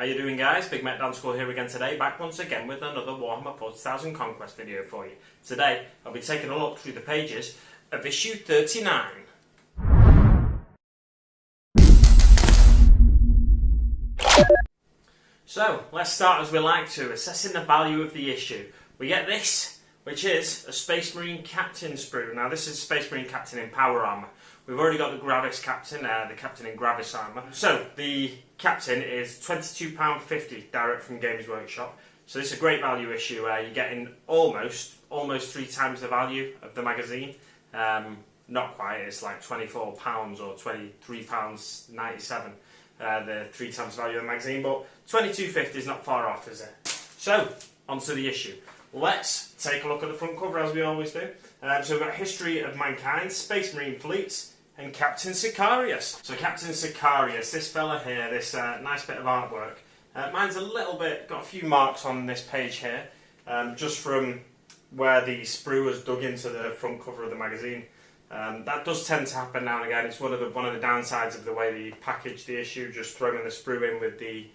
How you doing, guys? Big Met Dan School here again today, back once again with another Warhammer 40k Conquest video for you. Today, I'll be taking a look through the pages of issue 39. So, let's start as we like to, assessing the value of the issue. We get this, which is a Space Marine Captain sprue. Now, this is a Space Marine Captain in power armour. We've already got the Gravis Captain, the Captain in Gravis armour. So, the Captain is £22.50 direct from Games Workshop. So this is a great value issue. You're getting almost 3 times the value of the magazine. Not quite, it's like £24 or £23.97. The 3 times value of the magazine, but £22.50 is not far off, is it? So, onto the issue. Let's take a look at the front cover as we always do. So we've got History of Mankind, Space Marine Fleets, and Captain Sicarius. So Captain Sicarius, this fella here, this nice bit of artwork. Mine's a little bit, got a few marks on this page here, just from where the sprue was dug into the front cover of the magazine. That does tend to happen now and again. It's one of the downsides of the way they package the issue, just throwing the sprue in with the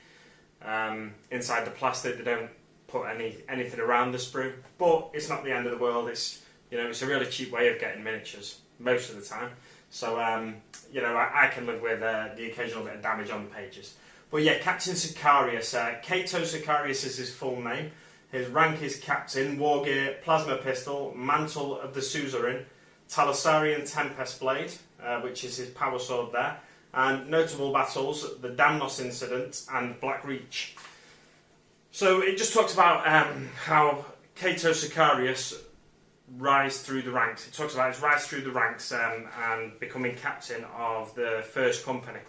inside the plastic. They don't put anything around the sprue, but it's not the end of the world. It's it's a really cheap way of getting miniatures most of the time. So I can live with the occasional bit of damage on the pages. But yeah, Captain Sicarius. Cato Sicarius is his full name. His rank is Captain, war gear, plasma pistol, mantle of the suzerain, Talisarian Tempest Blade, which is his power sword there, and notable battles, the Damnos Incident and Black Reach. So it just talks about how Cato Sicarius rise through the ranks. It talks about his rise through the ranks and becoming captain of the first company.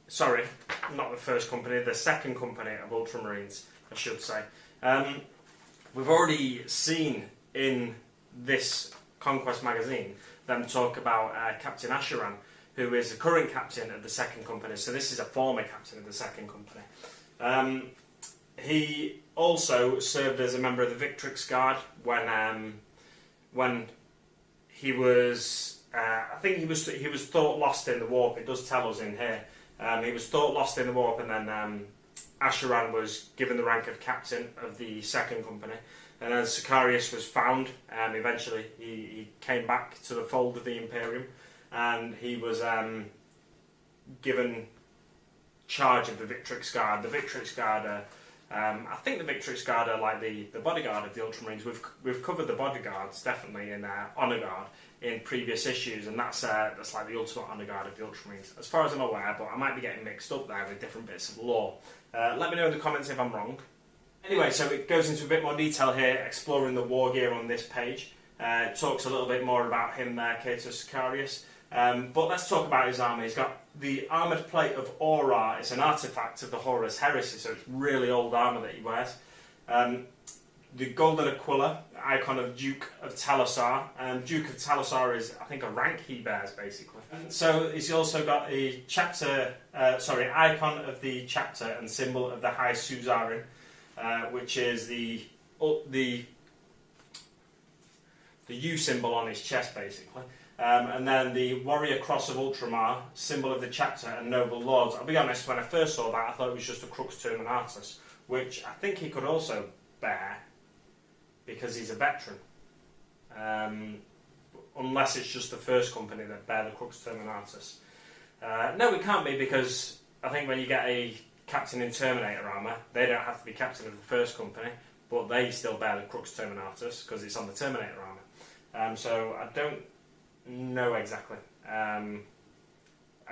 Sorry, not the first company, the second company of Ultramarines, I should say. We've already seen in this Conquest magazine them talk about Captain Usher, who is the current captain of the second company. So this is a former captain of the second company. He also served as a member of the Victrix Guard when he was, I think he was thought lost in the warp. It does tell us in here. He was thought lost in the warp, and then Asheran was given the rank of captain of the second company. And then Sicarius was found. Eventually, he came back to the fold of the Imperium, and he was given charge of the Victrix Guard. The Victrix Guard I think the Victrix Guard are like the bodyguard of the Ultramarines. We've covered the bodyguards definitely in Honour Guard in previous issues, and that's like the ultimate Honour Guard of the Ultramarines, as far as I'm aware. But I might be getting mixed up there with different bits of lore. Let me know in the comments if I'm wrong. Anyway, so it goes into a bit more detail here, exploring the war gear on this page. It talks a little bit more about him there, Cato Sicarius. But let's talk about his armour. He's got the armoured plate of Aura. It's an artefact of the Horus Heresy, so it's really old armour that he wears. The Golden Aquila, icon of Duke of Talisar. Duke of Talisar is, I think, a rank he bears, basically. So he's also got a icon of the chapter and symbol of the High Suzerain, which is the U symbol on his chest, basically. And then the Warrior Cross of Ultramar, symbol of the chapter and noble lords. I'll be honest, when I first saw that, I thought it was just a Crux Terminatus, which I think he could also bear, because he's a veteran. Unless it's just the first company that bear the Crux Terminatus. No, it can't be, because I think when you get a captain in Terminator armour, they don't have to be captain of the first company, but they still bear the Crux Terminatus, because it's on the Terminator armour. So I don't know exactly. I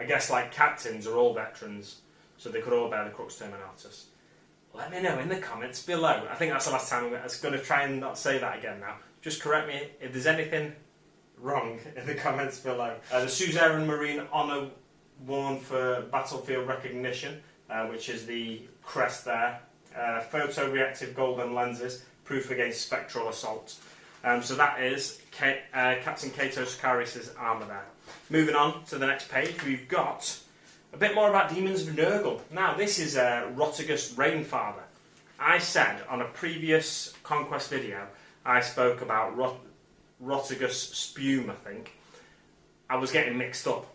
guess like captains are all veterans, so they could all bear the Crux Terminatus. Let me know in the comments below. I think that's the last time I'm going to try and not say that again now. Just correct me if there's anything wrong in the comments below. The Suzerain Marine Honour worn for battlefield recognition, which is the crest there. Photoreactive golden lenses, proof against spectral assault. So that is Captain Cato Sicarius' armour there. Moving on to the next page, we've got a bit more about Demons of Nurgle. Now, this is Rotigus Rainfather. I said on a previous Conquest video, I spoke about Rotigus Spume, I think. I was getting mixed up.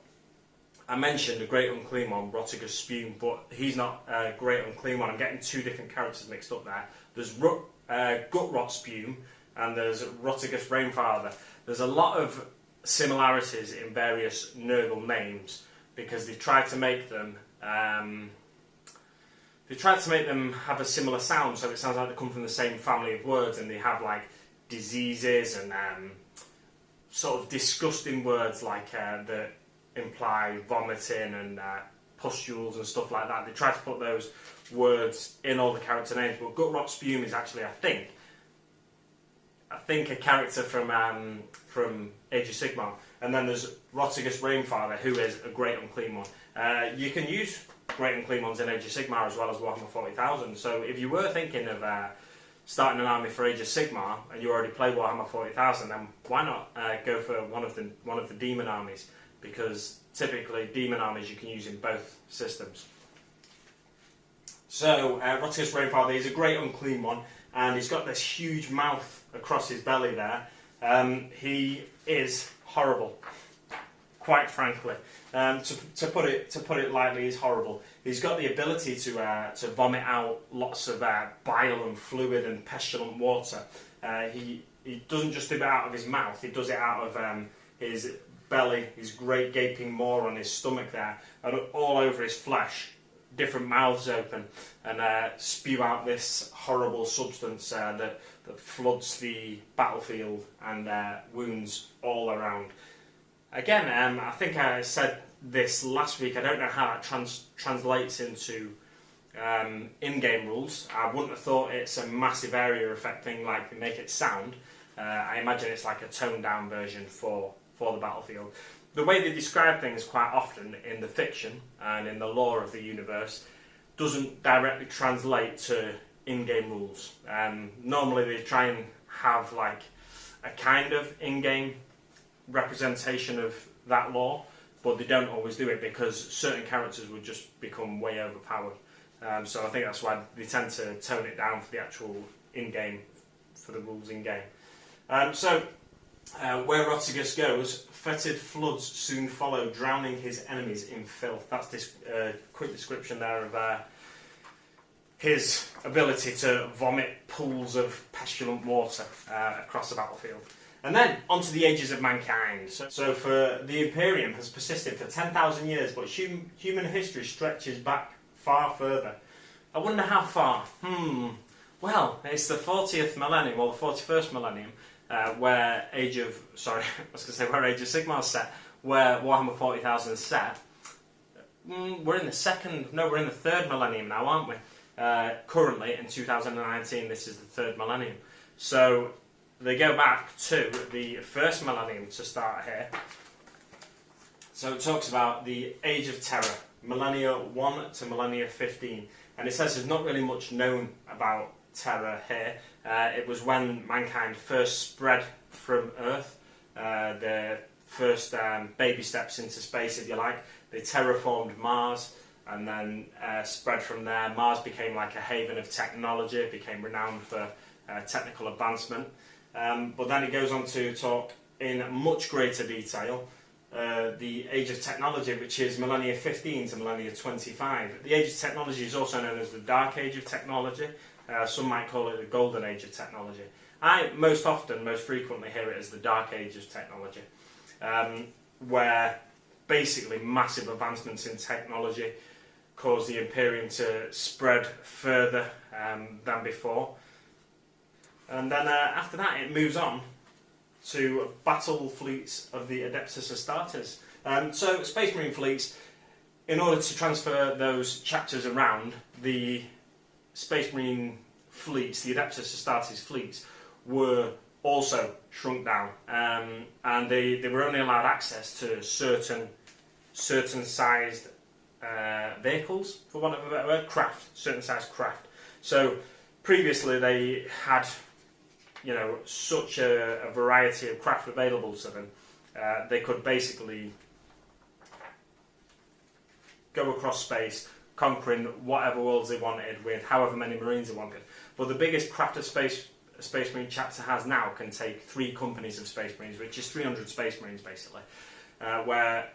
I mentioned a great unclean one, Rotigus Spume, but he's not a great unclean one. I'm getting two different characters mixed up there. There's Gutrot Spume and there's Rotigus Rainfather. There's a lot of similarities in various Nurgle names because they tried to make them have a similar sound, so it sounds like they come from the same family of words, and they have like diseases and sort of disgusting words like that imply vomiting and pustules and stuff like that. They try to put those words in all the character names, but Gutrot Spume is actually, I think a character from Age of Sigmar. And then there's Rotigus Rainfather, who is a great unclean one. You can use great unclean ones in Age of Sigmar as well as Warhammer 40,000. So if you were thinking of starting an army for Age of Sigmar and you already play Warhammer 40,000, then why not go for one of the demon armies? Because typically demon armies you can use in both systems. So Rotigus Rainfather is a great unclean one, and he's got this huge mouth across his belly there. He is horrible, quite frankly. To put it lightly, he's horrible. He's got the ability to vomit out lots of bile and fluid and pestilent water. He doesn't just do it out of his mouth; he does it out of his belly, his great gaping maw on his stomach there, and all over his flesh. Different mouths open and spew out this horrible substance that floods the battlefield and wounds all around. Again, I think I said this last week. I don't know how that translates into in-game rules. I wouldn't have thought it's a massive area affecting like they make it sound. I imagine it's like a toned-down version for the battlefield. The way they describe things quite often in the fiction and in the lore of the universe doesn't directly translate to in-game rules. Normally they try and have like a kind of in-game representation of that lore, but they don't always do it because certain characters would just become way overpowered. So I think that's why they tend to tone it down for the actual in-game, for the rules in-game. Where Rotigus goes, fetid floods soon follow, drowning his enemies in filth. That's this quick description there of his ability to vomit pools of pestilent water across the battlefield. And then, onto the ages of mankind. So for the Imperium has persisted for 10,000 years, but human history stretches back far further. I wonder how far. Well, it's the 40th millennium, or the 41st millennium, where Age of Sigmar is set, where Warhammer 40,000 is set. We're in the third millennium now, aren't we? Currently, in 2019, this is the third millennium. So they go back to the first millennium to start here. So it talks about the Age of Terror, Millennia 1 to Millennia 15. And it says there's not really much known about Terror here. It was when mankind first spread from Earth, their first baby steps into space, if you like. They terraformed Mars and then spread from there. Mars became like a haven of technology, it became renowned for technical advancement. But then it goes on to talk in much greater detail the Age of Technology, which is Millennia 15 to Millennia 25. The Age of Technology is also known as the Dark Age of Technology. Some might call it the Golden Age of Technology. I most frequently hear it as the Dark Age of Technology, where basically massive advancements in technology caused the Imperium to spread further than before. And then after that it moves on to battle fleets of the Adeptus Astartes. So Space Marine fleets, in order to transfer those chapters around, the Space Marine fleets, the Adeptus Astartes fleets, were also shrunk down, and they were only allowed access to certain sized vehicles, for want of a better word, certain sized craft. So previously they had, such a variety of craft available to them. They could basically go across space, conquering whatever worlds they wanted with however many Marines they wanted. But the biggest craft of Space Marine chapter has now can take 3 companies of Space Marines, which is 300 Space Marines basically, where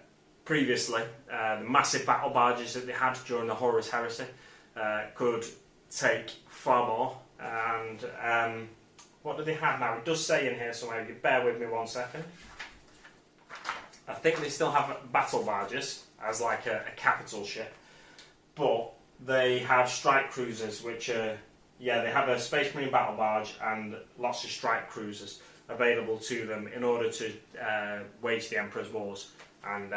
previously, the massive battle barges that they had during the Horus Heresy could take far more. And what do they have now? It does say in here somewhere, you bear with me 1 second. I think they still have battle barges as like a capital ship, but they have strike cruisers, which are, yeah, they have a Space Marine battle barge and lots of strike cruisers available to them in order to wage the Emperor's wars. And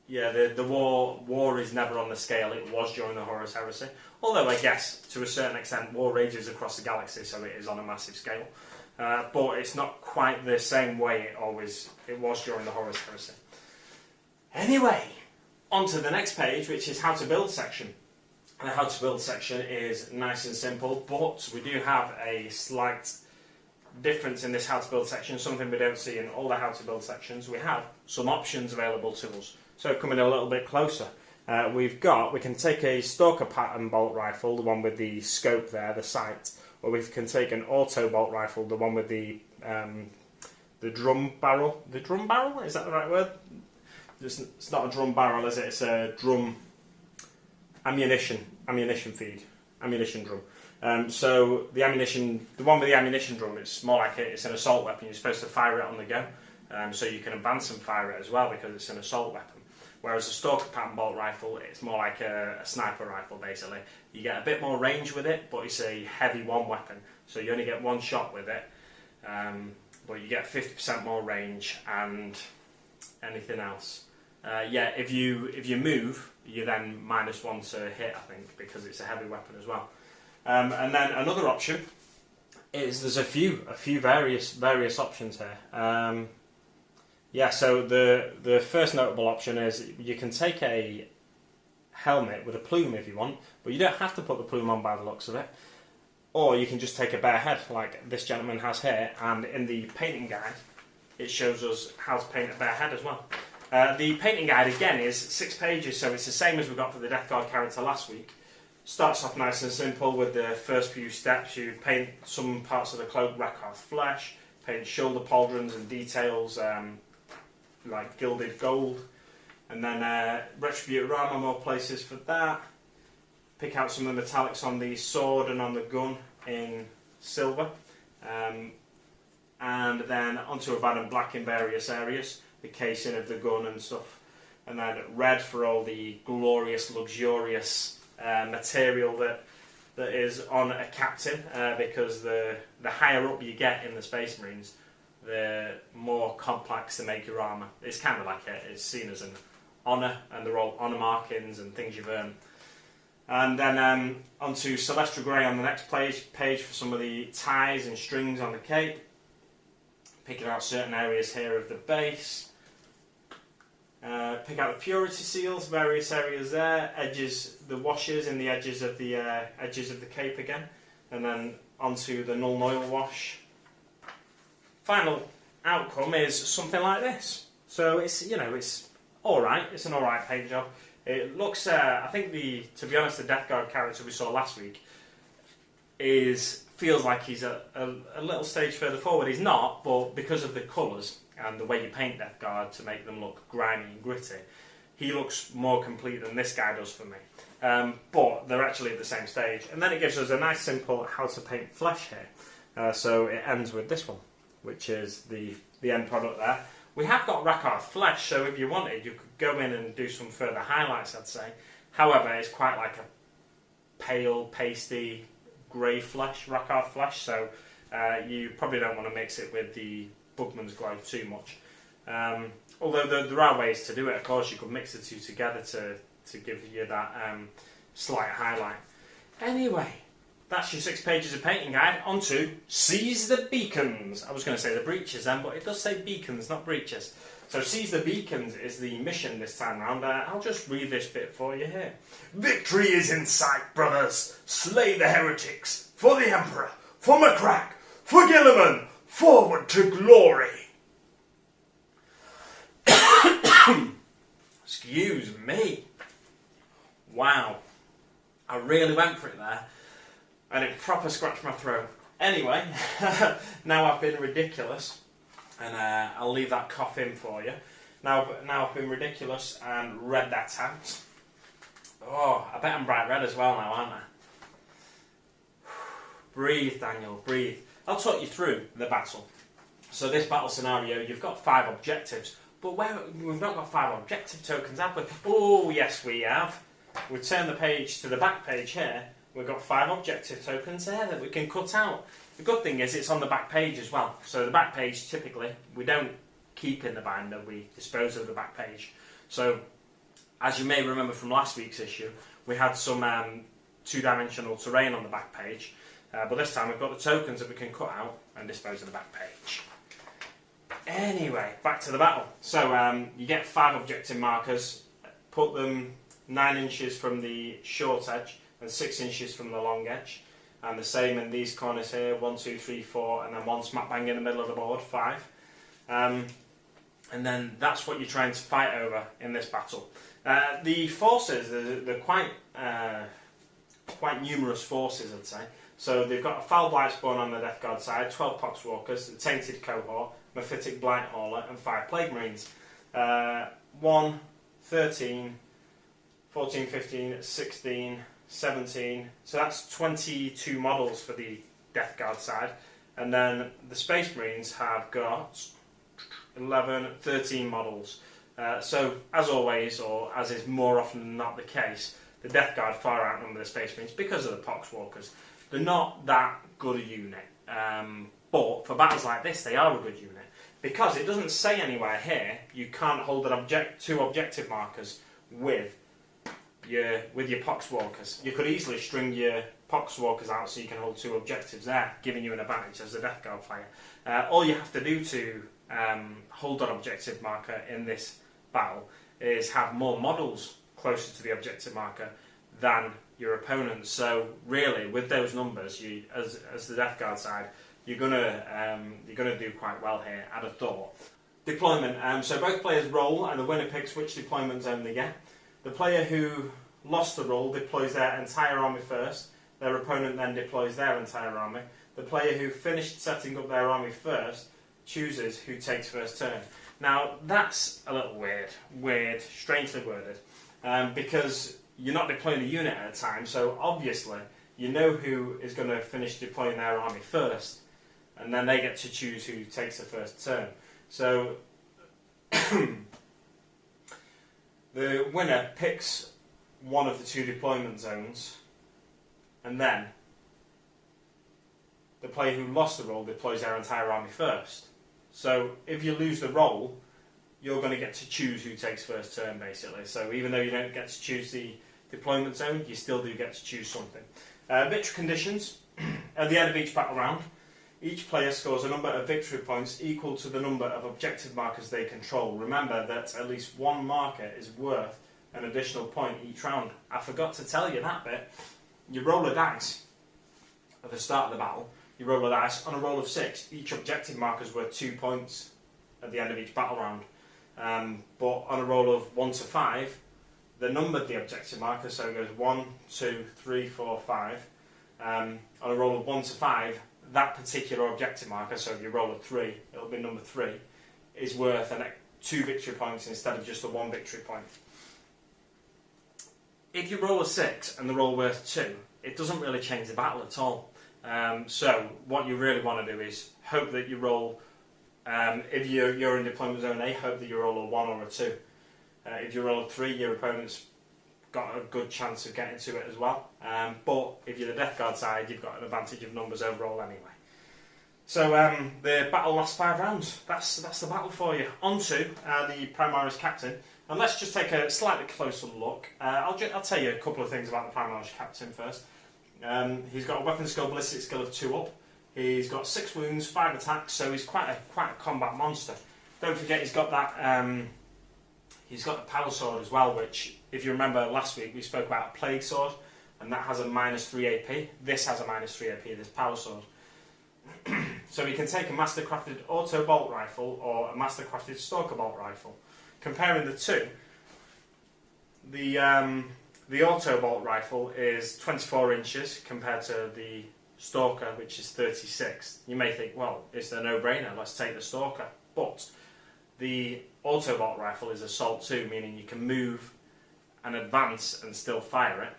yeah, the war is never on the scale it was during the Horus Heresy. Although I guess to a certain extent war rages across the galaxy, so it is on a massive scale. But it's not quite the same way it was during the Horus Heresy. Anyway, on to the next page, which is how to build section. And the how to build section is nice and simple, but we do have a slight difference in this how to build section, something we don't see in all the how to build sections. We have some options available to us. So coming a little bit closer, we can take a stalker pattern bolt rifle, the one with the scope there, the sight, or we can take an auto bolt rifle, the one with the drum barrel. The drum barrel? Is that the right word? It's not a drum barrel, is it? It's a drum ammunition feed, ammunition drum. So the one with the ammunition drum, it's more like it's an assault weapon. You're supposed to fire it on the go, so you can advance and fire it as well because it's an assault weapon. Whereas a stalker pattern bolt rifle, it's more like a sniper rifle basically. You get a bit more range with it, but it's a heavy one weapon, so you only get one shot with it. But you get 50% more range and anything else. Yeah, if you move, you then -1 to hit, I think, because it's a heavy weapon as well. And then another option is there's a few various options here. Yeah, so the first notable option is you can take a helmet with a plume if you want, but you don't have to put the plume on by the looks of it. Or you can just take a bare head like this gentleman has here, and in the painting guide it shows us how to paint a bare head as well. The painting guide again is 6 pages, so it's the same as we got for the Deathguard character last week. Starts off nice and simple with the first few steps. You paint some parts of the cloak Rakarth flesh, paint shoulder pauldrons and details like gilded gold, and then retributor armor, more places for that. Pick out some of the metallics on the sword and on the gun in silver, and then onto a band and black in various areas, the casing of the gun and stuff, and then red for all the glorious, luxurious material that is on a captain, because the higher up you get in the Space Marines, the more complex to make your armour. It's kind of like it's seen as an honour, and they're all honour markings and things you've earned. And then onto Celestial Grey on the next page for some of the ties and strings on the cape. Picking out certain areas here of the base. Pick out the purity seals, various areas there, edges, the washes in the edges of the cape again, and then onto the null oil wash. Final outcome is something like this. So it's all right. It's an all right paint job. It looks. I think to be honest, the Deathguard character we saw last week feels like he's a little stage further forward. He's not, but because of the colours and the way you paint Deathguard to make them look grimy and gritty, he looks more complete than this guy does for me. But they're actually at the same stage. And then it gives us a nice simple how to paint flesh here. So it ends with this one, which is the end product there. We have got Rakarth flesh, so if you wanted, you could go in and do some further highlights, I'd say. However, it's quite like a pale, pasty, grey flesh, Rakarth flesh, so you probably don't want to mix it with the Bugman's Glow too much. Although there are ways to do it, of course. You could mix the two together to give you that slight highlight. Anyway, that's your 6 pages of painting guide. On to Seize the Beacons. I was going to say the breaches then, but it does say beacons, not breaches. So Seize the Beacons is the mission this time round. I'll just read this bit for you here. Victory is in sight, brothers. Slay the heretics. For the Emperor. For McCrack. For Gilliman. Forward to glory. Excuse me. Wow. I really went for it there. And it proper scratched my throat. Anyway, now I've been ridiculous, and I'll leave that cough in for you. Now I've been ridiculous and read that out. Oh, I bet I'm bright red as well now, aren't I? Breathe, Daniel, breathe. I'll talk you through the battle. So this battle scenario, you've got 5 objectives, but we've not got 5 objective tokens, have we? Oh, yes, we have. We turn the page to the back page here. We've got 5 objective tokens there that we can cut out. The good thing is it's on the back page as well. So the back page, typically, we don't keep in the binder, we dispose of the back page. So, as you may remember from last week's issue, we had some 2-dimensional terrain on the back page. But this time we've got the tokens that we can cut out and dispose of the back page. Anyway, back to the battle. So you get 5 objective markers, put them 9 inches from the short edge and 6 inches from the long edge. And the same in these corners here, 1, 2, 3, 4, and then 1 smack bang in the middle of the board, 5. And then that's what you're trying to fight over in this battle. The forces, they're quite numerous forces, I'd say. So they've got a Foul Blight Spawn on the Deathguard side, 12 Poxwalkers, a Tainted Cohort, Mephitic Blight Hauler, and 5 Plague Marines. 1, 13, 14, 15, 16, 17. So that's 22 models for the Deathguard side. And then the Space Marines have got 11, 13 models. So, as always, or as is more often than not the case, the Deathguard far outnumber the Space Marines because of the Poxwalkers. They're not that good a unit, but for battles like this, they are a good unit. Because it doesn't say anywhere here, you can't hold an 2 objective markers with your Poxwalkers. You could easily string your Poxwalkers out so you can hold 2 objectives there, giving you an advantage as a Deathguard player. All you have to do to hold an objective marker in this battle is have more models closer to the objective marker than your opponent. So really, with those numbers, you as the Deathguard side, you're gonna do quite well here, I'd have thought. Deployment. So both players roll, and the winner picks which deployment zone they get. The player who lost the roll deploys their entire army first. Their opponent then deploys their entire army. The player who finished setting up their army first chooses who takes first turn. Now that's a little weird, strangely worded, because you're not deploying a unit at a time, so obviously you know who is going to finish deploying their army first, and then they get to choose who takes the first turn. So the winner picks one of the 2 deployment zones, and then the player who lost the roll deploys their entire army first. So if you lose the roll, you're going to get to choose who takes first turn, basically. So even though you don't get to choose the deployment zone, you still do get to choose something. Victory conditions. At the end of each battle round, each player scores a number of victory points equal to the number of objective markers they control. Remember that at least 1 marker is worth an additional point each round. I forgot to tell you that bit. You roll a dice at the start of the battle. You roll a dice. On a roll of 6, each objective marker is worth 2 points at the end of each battle round. But on a roll of 1 to 5, they numbered the objective marker, so it goes 1, 2, 3, 4, 5. On a roll of 1 to 5, that particular objective marker, so if you roll a 3, it'll be number 3, is worth 2 victory points instead of just the 1 victory point. If you roll a 6 and the roll worth 2, it doesn't really change the battle at all. So what you really want to do is hope that you roll, if you're in deployment zone A, hope that you roll a 1 or a 2. If you roll a 3, your opponent's got a good chance of getting to it as well. But if you're the Deathguard side, you've got an advantage of numbers overall anyway. So the battle lasts 5 rounds. That's the battle for you. On to the Primaris Captain. And let's just take a slightly closer look. I'll tell you a couple of things about the Primaris Captain first. He's got a weapon skill, ballistic skill of 2 up. He's got 6 wounds, 5 attacks, so he's quite a combat monster. Don't forget he's got that. He's got the power sword as well, which, if you remember last week, we spoke about a plague sword, and that has a -3 AP. This has a -3 AP. This power sword. So he can take a mastercrafted auto bolt rifle or a mastercrafted stalker bolt rifle. Comparing the two, the auto bolt rifle is 24 inches compared to the stalker, which is 36. You may think, well, it's a no-brainer, let's take the stalker. But the auto-bolt rifle is assault 2, meaning you can move and advance and still fire it.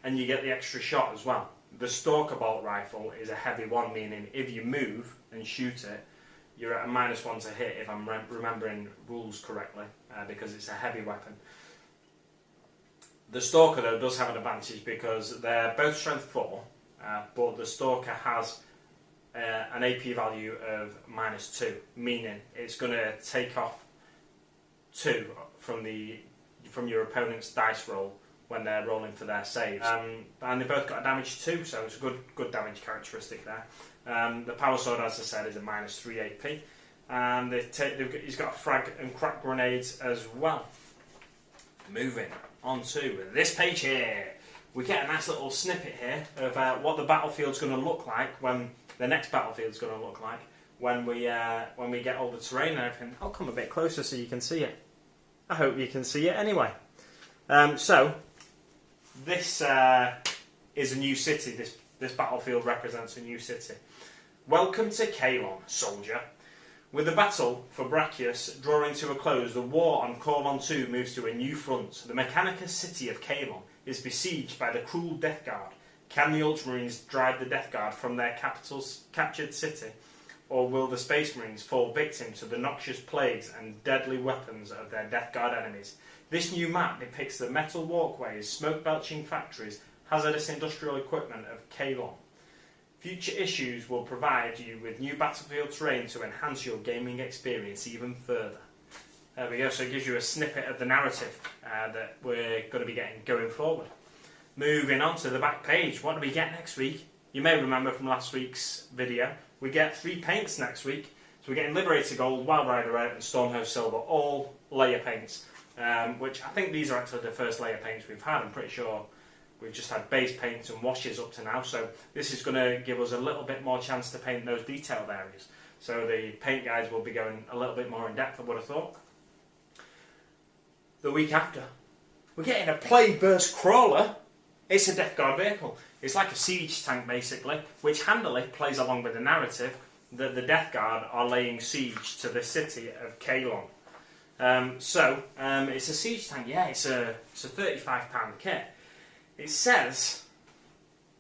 And you get the extra shot as well. The stalker bolt rifle is a heavy one, meaning if you move and shoot it, you're at a -1 to hit, if I'm remembering rules correctly, because it's a heavy weapon. The stalker, though, does have an advantage because they're both strength 4, but the stalker has an AP value of -2, meaning it's going to take off 2 from your opponent's dice roll when they're rolling for their saves. And they both got a damage 2, so it's a good damage characteristic there. The power sword, as I said, is a -3 AP, and he's got frag and crack grenades as well. Moving on to this page here, we get a nice little snippet here of what the battlefield's going to look like, when the next battlefield's going to look like when we get all the terrain and everything. I'll come a bit closer so you can see it. I hope you can see it anyway. So this is a new city. This battlefield represents a new city. Welcome to Caelon, soldier. With the battle for Brachius drawing to a close, the war on Caelon II moves to a new front. The Mechanicus city of Caelon is besieged by the cruel Deathguard. Can the Ultramarines drive the Deathguard from their capital's captured city, or will the Space Marines fall victim to the noxious plagues and deadly weapons of their Deathguard enemies? This new map depicts the metal walkways, smoke-belching factories, hazardous industrial equipment of Caelon. Future issues will provide you with new battlefield terrain to enhance your gaming experience even further. There we go, so it gives you a snippet of the narrative that we're going to be getting going forward. Moving on to the back page, what do we get next week? You may remember from last week's video, we get 3 paints next week. So we're getting Liberator Gold, Wild Rider Red and Stormhost Silver, all layer paints, which I think these are actually the first layer paints we've had. I'm pretty sure we've just had base paints and washes up to now, so this is going to give us a little bit more chance to paint those detailed areas. So the paint guides will be going a little bit more in depth, I would have thought. The week after, we're getting a Plague Burst Crawler. It's a Deathguard vehicle. It's like a siege tank, basically, which handily plays along with the narrative that the Deathguard are laying siege to the city of Caelon. It's a siege tank, yeah, it's a £35 kit. It says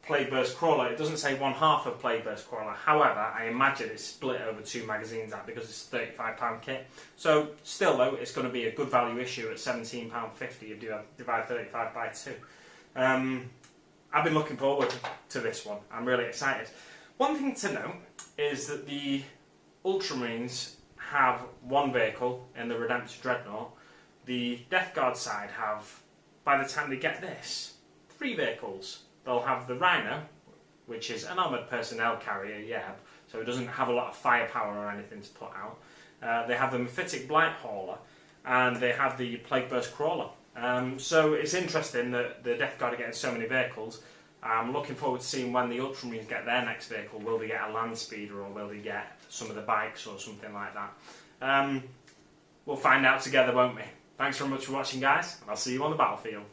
Plague Burst Crawler. It doesn't say 1/2 of Plague Burst Crawler. However, I imagine it's split over 2 magazines out because it's a £35 kit. So, still though, it's going to be a good value issue at £17.50 if you divide 35 by 2. I've been looking forward to this one. I'm really excited. One thing to note is that the Ultramarines have 1 vehicle in the Redemptor Dreadnought. The Deathguard side have, by the time they get this, 3 vehicles. They'll have the Rhino, which is an armoured personnel carrier, yeah, so it doesn't have a lot of firepower or anything to put out. They have the Mephitic Blight Hauler, and they have the Plague Burst Crawler. So it's interesting that the Deathguard are getting so many vehicles. I'm looking forward to seeing when the Ultramarines get their next vehicle. Will they get a land speeder, or will they get some of the bikes or something like that? We'll find out together, won't we? Thanks very much for watching, guys, and I'll see you on the battlefield.